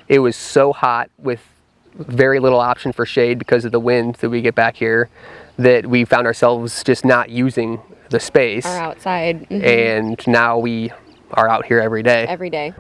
it was so hot with very little option for shade because of the wind that we get back here, that we found ourselves just not using the space. Our outside. And now we are out here every day. Every day.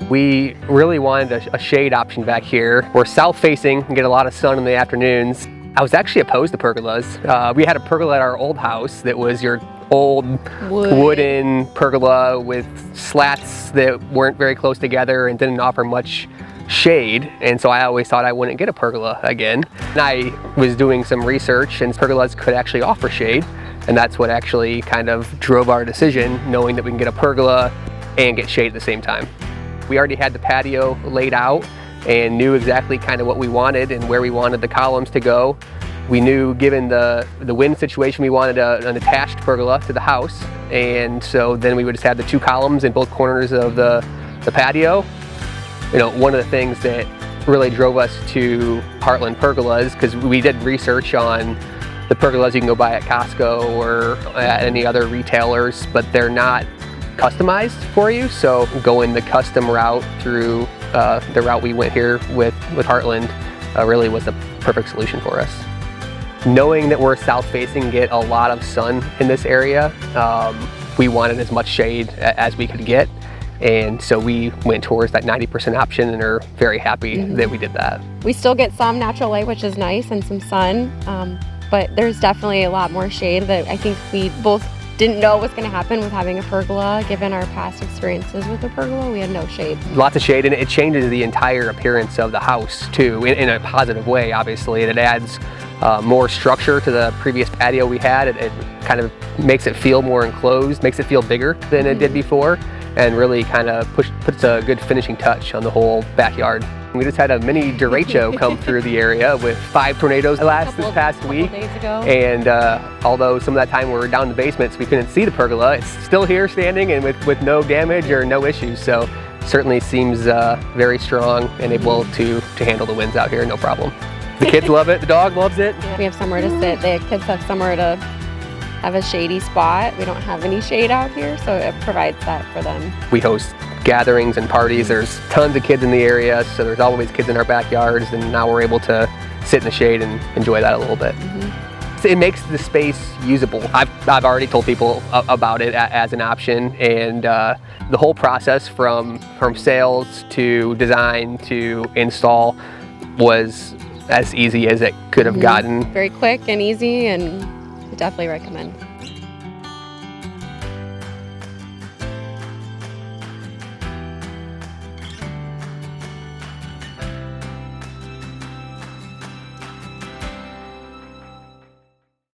We really wanted a shade option back here. We're south facing and get a lot of sun in the afternoons. I was actually opposed to pergolas. We had a pergola at our old house that was your old wooden pergola with slats that weren't very close together and didn't offer much shade, and so I always thought I wouldn't get a pergola again. And I was doing some research, and pergolas could actually offer shade, and that's what actually kind of drove our decision, knowing that we can get a pergola and get shade at the same time. We already had the patio laid out and knew exactly kind of what we wanted and where we wanted the columns to go. We knew, given the wind situation, we wanted an attached pergola to the house, and so then we would just have the 2 columns in both corners of the patio. You know, one of the things that really drove us to Heartland Pergolas, because we did research on the pergolas you can go buy at Costco or at any other retailers, but they're not customized for you. So going the custom route through the route we went here with Heartland really was the perfect solution for us. Knowing that we're south facing, get a lot of sun in this area, we wanted as much shade as we could get. And so we went towards that 90% option and are very happy that we did that. We still get some natural light, which is nice, and some sun, but there's definitely a lot more shade that I think we both didn't know was going to happen with having a pergola. Given our past experiences with the pergola, we had no shade. Lots of shade, and it changes the entire appearance of the house too, in a positive way, obviously. It adds more structure to the previous patio we had. It kind of makes it feel more enclosed, makes it feel bigger than it did before, and really kind of puts a good finishing touch on the whole backyard. We just had a mini derecho come through the area with 5 tornadoes this past week. Days ago. And although some of that time we were down in the basement, so we couldn't see the pergola, it's still here standing and with no damage or no issues. So certainly seems very strong and able to handle the winds out here, no problem. The kids love it, the dog loves it. Yeah. We have somewhere to sit. The kids have somewhere to have a shady spot. We don't have any shade out here, so it provides that for them. We host gatherings and parties. There's tons of kids in the area, so there's always kids in our backyards, and now we're able to sit in the shade and enjoy that a little bit. It makes the space usable. I've already told people about it as an option, and the whole process from sales to design to install was as easy as it could have gotten. Very quick and easy, and definitely recommend.